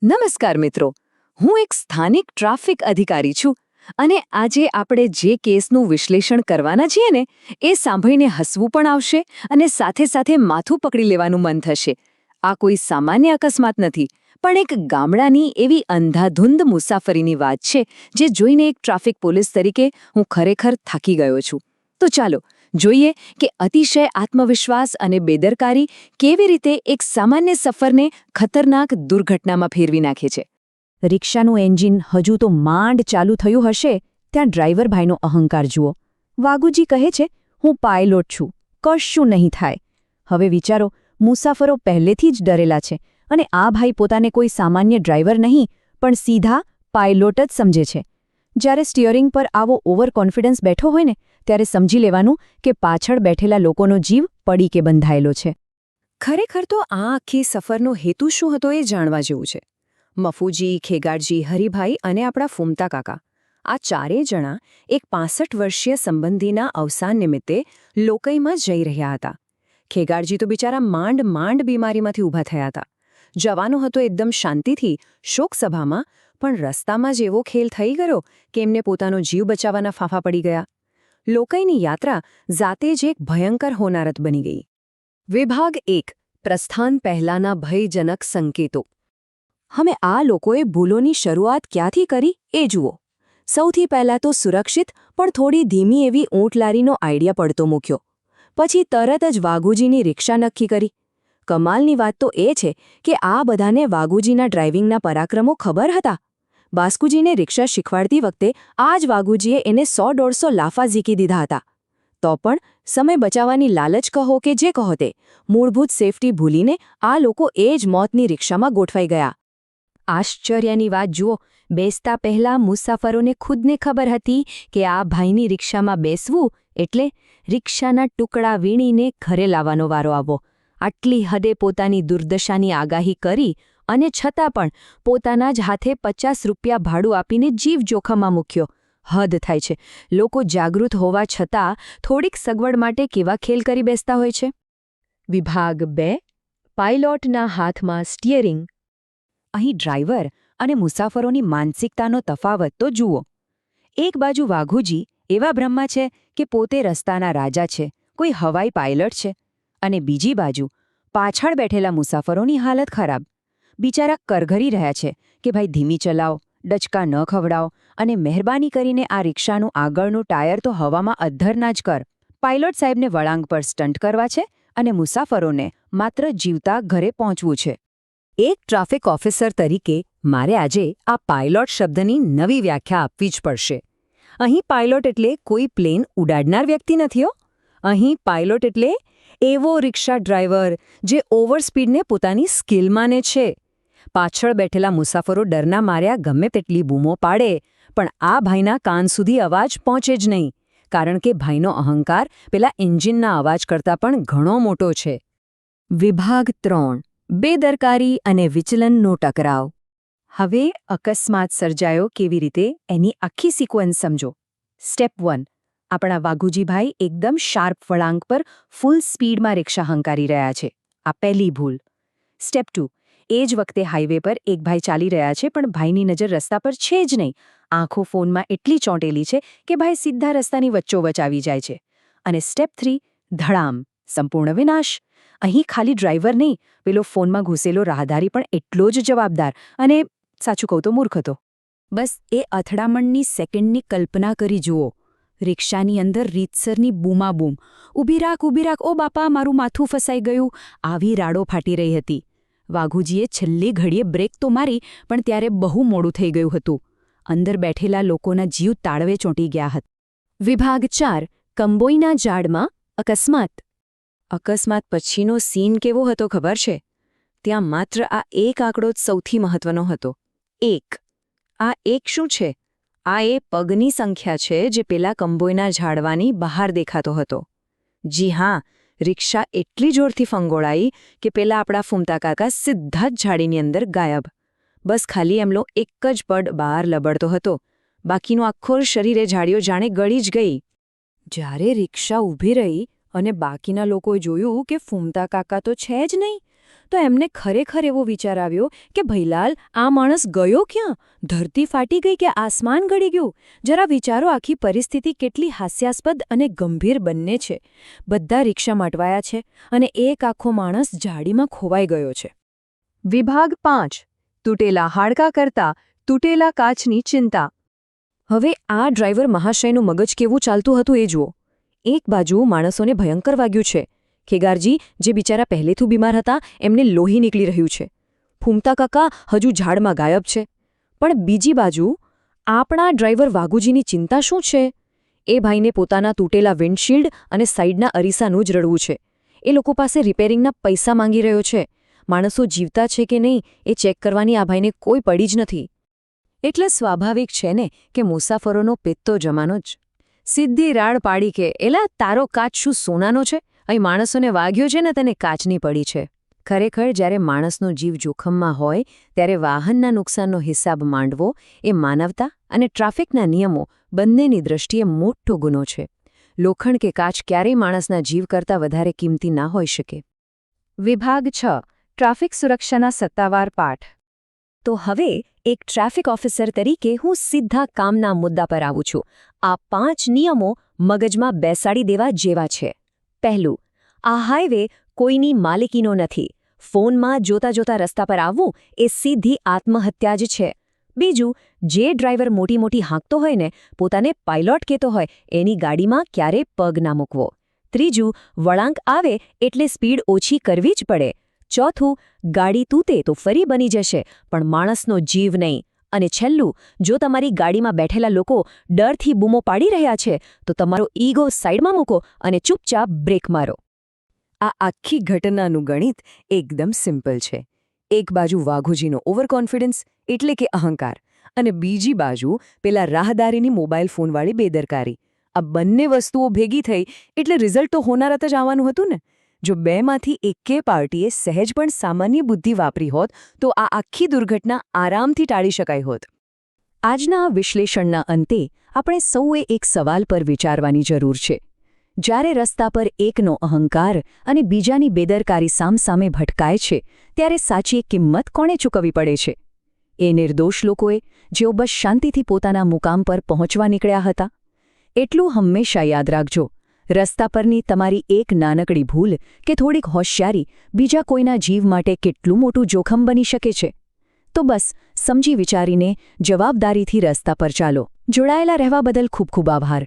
નમસ્કાર મિત્રો, હું એક સ્થાનિક ટ્રાફિક અધિકારી છું અને આજે આપણે જે કેસનું વિશ્લેષણ કરવાના છીએ ને એ સાંભળીને હસવું પણ આવશે અને સાથે સાથે માથું પકડી લેવાનું મન થશે. આ કોઈ સામાન્ય અકસ્માત નથી, પણ એક ગામડાની એવી અંધાધૂંધ મુસાફરીની વાત છે જે જોઈને એક ટ્રાફિક પોલીસ તરીકે હું ખરેખર થાકી ગયો છું. તો ચાલો જોઈએ કે અતિશય આત્મવિશ્વાસ અને બેદરકારી કેવી રીતે એક સામાન્ય સફરને ખતરનાક દુર્ઘટનામાં ફેરવી નાખે છે. રિક્ષાનું એન્જિન હજુ તો માંડ ચાલુ થયું હશે ત્યાં ડ્રાઈવર ભાઈનો અહંકાર જુઓ. વાઘુજી કહે છે, હું પાયલોટ છું, કશું નહીં થાય. હવે વિચારો, મુસાફરો પહેલેથી જ ડરેલા છે અને આ ભાઈ પોતાને કોઈ સામાન્ય ડ્રાઈવર નહીં પણ સીધા પાયલોટ જ સમજે છે. જ્યારે સ્ટિયરિંગ પર આવો ઓવર કોન્ફિડન્સ બેઠો હોય ને ત્યારે સમજી લેવાનું કે પાછળ બેઠેલા લોકોનો જીવ પડીકે બંધાયેલો છે. ખરેખર તો આ આખી સફરનો હેતુ શું હતો એ જાણવા જેવું છે. મફુજી, ખેગારજી, હરિભાઈ અને આપણા ફૂમતા કાકા, આ ચારેય જણા એક 65 વર્ષીય સંબંધીના અવસાન નિમિત્તે લોકઈમાં જઈ રહ્યા હતા. ખેગારજી તો બિચારા માંડ બીમારીમાંથી ઊભા થયા હતા. જવાનો હતો એકદમ શાંતિથી શોકસભામાં, પણ રસ્તામાં જ એવો ખેલ થઈ ગયો કે એમને પોતાનો જીવ બચાવવાના ફાંફા પડી ગયા. લોકઈની યાત્રા જાતે જ એક ભયંકર હોનારત બની ગઈ. વિભાગ 1, પ્રસ્થાન પહેલાંના ભયજનક સંકેતો. હવે આ લોકોએ ભૂલોની શરૂઆત ક્યાંથી કરી એ જુઓ. સૌથી પહેલાં તો સુરક્ષિત પણ થોડી ધીમી એવી ઊંટલારીનો આઈડિયા પડતો મૂક્યો. પછી તરત જ વાઘુજીની રિક્ષા નક્કી કરી. કમાલની વાત તો એ છે કે આ બધાને વાઘુજીના ડ્રાઇવિંગના પરાક્રમો ખબર હતા. બાસ્કુજીને રિક્ષા શીખવાડતી વખતે આ જ વાઘુજીએ એને 100-150 લાફા ઝીકી દીધા હતા. તો પણ સમય બચાવવાની લાલચ કહો કે જે કહો તે, મૂળભૂત સેફટી ભૂલીને આ લોકો એ જ મોતની રિક્ષામાં ગોઠવાઈ ગયા. આશ્ચર્યની વાત જુઓ, બેસતા પહેલાં મુસાફરોને ખુદને ખબર હતી કે આ ભાઈની રિક્ષામાં બેસવું એટલે રિક્ષાના ટુકડા વીણીને ઘરે લાવવાનો વારો આવવો. આટલી હદે પોતાની દુર્દશાની આગાહી કરી અને છતાં પણ પોતાના જ હાથે 50 રૂપિયા ભાડું આપીને જીવ જોખમમાં મૂક્યો. હદ થાય છે. લોકો જાગૃત હોવા છતાં થોડીક સગવડ માટે કેવા ખેલ કરી બેસતા હોય છે. વિભાગ 2, પાયલોટના હાથમાં સ્ટિયરિંગ. અહીં ડ્રાઈવર અને મુસાફરોની માનસિકતાનો તફાવત તો જુઓ. એક બાજુ વાઘુજી એવા ભ્રમમાં છે કે પોતે રસ્તાના રાજા છે, કોઈ હવાઈ પાયલટ છે, અને બીજી બાજુ પાછળ બેઠેલા મુસાફરોની હાલત ખરાબ. બિચારા કરઘરી રહ્યા છે કે ભાઈ ધીમી ચલાવો, ડચકા ન ખવડાવો અને મહેરબાની કરીને આ રિક્ષાનું આગળનું ટાયર તો હવામાં અદ્ધર ના જ કર. પાયલોટ સાહેબને વળાંક પર સ્ટન્ટ કરવા છે અને મુસાફરોને માત્ર જીવતા ઘરે પહોંચવું છે. એક ટ્રાફિક ઓફિસર તરીકે મારે આજે આ પાયલોટ શબ્દની નવી વ્યાખ્યા આપવી જ પડશે. અહીં પાયલોટ એટલે કોઈ પ્લેન ઉડાડનાર વ્યક્તિ નથી હો. અહીં પાયલોટ એટલે એવો રિક્ષા ડ્રાઈવર જે ઓવર સ્પીડને પોતાની સ્કિલ માને છે. પાછળ બેઠેલા મુસાફરો ડરના માર્યા ગમે તેટલી બૂમો પાડે, પણ આ ભાઈના કાન સુધી અવાજ પહોંચે જ નહીં, કારણ કે ભાઈનો અહંકાર પેલા એન્જિનના અવાજ કરતાં પણ ઘણો મોટો છે. વિભાગ 3, બેદરકારી અને વિચલનનો ટકરાવ. હવે અકસ્માત સર્જાયો કેવી રીતે એની આખી સિક્વન્સ સમજો. સ્ટેપ 1, આપણા વાઘુજીભાઈ એકદમ શાર્પ વળાંક પર ફૂલ સ્પીડમાં રિક્ષા હંકારી રહ્યા છે. આ પહેલી ભૂલ. સ્ટેપ 2, એ જ વખતે હાઈવે પર એક ભાઈ ચાલી રહ્યા છે પણ ભાઈની નજર રસ્તા પર છે જ નહીં. આંખો ફોનમાં એટલી ચોંટેલી છે કે ભાઈ સીધા રસ્તાની વચ્ચોવચ આવી જાય છે. અને સ્ટેપ 3, ધડામ, સંપૂર્ણ વિનાશ. અહીં ખાલી ડ્રાઈવર નહીં, પેલો ફોનમાં ઘૂસેલો રાહદારી પણ એટલો જ જવાબદાર અને સાચું કહું તો મૂર્ખ હતો. બસ એ અથડામણની સેકન્ડની કલ્પના કરી જુઓ. રિક્ષાની અંદર રીતસરની બૂમાબૂમ, ઊભી રાખ, ઓ બાપા, મારું માથું ફસાઈ ગયું, આવી રાડો ફાટી રહી હતી. વાઘુજીએ છેલ્લી ઘડીએ બ્રેક તો મારી, પણ ત્યારે બહુ મોડું થઈ ગયું હતું. અંદર બેઠેલા લોકોના જીવ તાળવે ચોંટી ગયા હતા. વિભાગ 4, કંબોઈના ઝાડમાં અકસ્માત. અકસ્માત પછીનો સીન કેવો હતો ખબર છે? ત્યાં માત્ર આ એક આંકડો જ સૌથી મહત્વનો હતો. 1. આ એક શું છે? આ એ પગની સંખ્યા છે જે પેલા કંબોઈના ઝાડવાની બહાર દેખાતો હતો. જી હા, રિક્ષા એટલી જોરથી ફંગોળાઈ કે પેલા આપણા ફૂમતા કાકા સીધા જ ઝાડીની અંદર ગાયબ. બસ ખાલી એમનો એક જ પડ બહાર લબડતો હતો, બાકીનું આખો શરીરે ઝાડીઓ જાણે ગળી જ ગઈ. જ્યારે રિક્ષા ઊભી રહી અને બાકીના લોકોએ જોયું કે ફૂમતા કાકા તો છે જ નહીં, તો એમને ખરેખર એવો વિચાર આવ્યો કે ભઈલાલ, આ માણસ ગયો ક્યાં? ધરતી ફાટી ગઈ કે આસમાન ગળી ગયું? જરા વિચારો, આખી પરિસ્થિતિ કેટલી હાસ્યાસ્પદ અને ગંભીર બંને છે. બધા રિક્ષા માટવાયા છે અને એક આખો માણસ ઝાડીમાં ખોવાઈ ગયો છે. વિભાગ 5 તૂટેલા હાડકા કરતા તૂટેલા કાચની ચિંતા. હવે આ ડ્રાઈવર મહાશયનું મગજ કેવું ચાલતું હતું એ જુઓ. એક બાજુ માણસોને ભયંકર વાગ્યું છે. ખેગારજી, જે બિચારા પહેલેથી બીમાર હતા, એમને લોહી નીકળી રહ્યું છે. ફૂમતા કાકા હજુ ઝાડમાં ગાયબ છે. પણ બીજી બાજુ આપણા ડ્રાઈવર વાઘુજીની ચિંતા શું છે? એ ભાઈને પોતાના તૂટેલા વિન્ડશીલ્ડ અને સાઈડના અરીસાનું જ રડવું છે. એ લોકો પાસે રિપેરિંગના પૈસા માંગી રહ્યો છે. માણસો જીવતા છે કે નહીં એ ચેક કરવાની આ ભાઈને કોઈ પડી જ નથી. એટલે સ્વાભાવિક છે ને કે મુસાફરોનો પેત્તો જમાનો જ. સીધી રાડ પાડી કે, એલા તારો કાચ શું સોનાનો છે? અહીં માણસોને વાગ્યો છે ને તને કાચની પડી છે. ખરેખર જ્યારે માણસનો જીવ જોખમમાં હોય ત્યારે વાહનના નુકસાનનો હિસાબ માંડવો એ માનવતા અને ટ્રાફિકના નિયમો બંનેની દૃષ્ટિએ મોટો ગુનો છે. લોખંડ કે કાચ ક્યારેય માણસના જીવ કરતાં વધારે કિંમતી ના હોઈ શકે. વિભાગ 6 ટ્રાફિક સુરક્ષાના સત્તાવાર પાઠ. તો હવે એક ટ્રાફિક ઓફિસર તરીકે હું સીધા કામના મુદ્દા પર આવું છું. આ 5 નિયમો મગજમાં બેસાડી દેવા જેવા છે. પહેલું, આ હાઈવે કોઈની માલિકીનો નથી. ફોનમાં જોતા જોતા રસ્તા પર આવવું એ સીધી આત્મહત્યા જ છે. બીજું, જે ડ્રાઈવર મોટી મોટી હાંકતો હોય ને, પોતાને પાયલોટ કહેતો હોય, એની ગાડીમાં ક્યારેય પગ ના મૂકવો. ત્રીજું, વળાંક આવે એટલે સ્પીડ ઓછી કરવી જ પડે. ચોથું, ગાડી તૂટે તો ફરી બની જશે, પણ માણસનો જીવ નહીં. અને છેલ્લું, જો તમારી ગાડીમાં બેઠેલા લોકો ડરથી બૂમો પાડી રહ્યા છે તો તમારો ઈગો સાઈડમાં મૂકો અને ચૂપચાપ બ્રેક મારો. આ આખી ઘટનાનું ગણિત એકદમ સિમ્પલ છે. એક બાજુ વાઘુજીનો ઓવરકોન્ફિડન્સ એટલે કે અહંકાર, અને બીજી બાજુ પેલા રાહદારીની મોબાઈલ ફોનવાળી બેદરકારી. આ બંને વસ્તુઓ ભેગી થઈ એટલે રિઝલ્ટ તો હોનારત જ આવવાનું હતું ને. જો બેમાંથી એકે પાર્ટીએ સહેજ પણ સામાન્ય બુદ્ધિ વાપરી હોત તો આ આખી દુર્ઘટના આરામથી ટાળી શકાઈ હોત. આજના આ વિશ્લેષણના અંતે આપણે સૌએ એક સવાલ પર વિચારવાની જરૂર છે. જ્યારે રસ્તા પર એકનો અહંકાર અને બીજાની બેદરકારી સામસામે ભટકાય છે ત્યારે સાચી કિંમત કોણે ચૂકવવી પડે છે? એ નિર્દોષ લોકોએ, જેઓ બસ શાંતિથી પોતાના મુકામ પર પહોંચવા નીકળ્યા હતા? એટલું હંમેશા યાદ રાખજો, રસ્તા પરની તમારી એક નાનકડી ભૂલ કે થોડીક હોશિયારી બીજા કોઈના જીવ માટે કેટલું મોટું જોખમ બની શકે છે. તો બસ સમજી વિચારીને જવાબદારીથી રસ્તા પર ચાલો. જોડાયેલા રહેવા બદલ ખૂબ ખૂબ આભાર.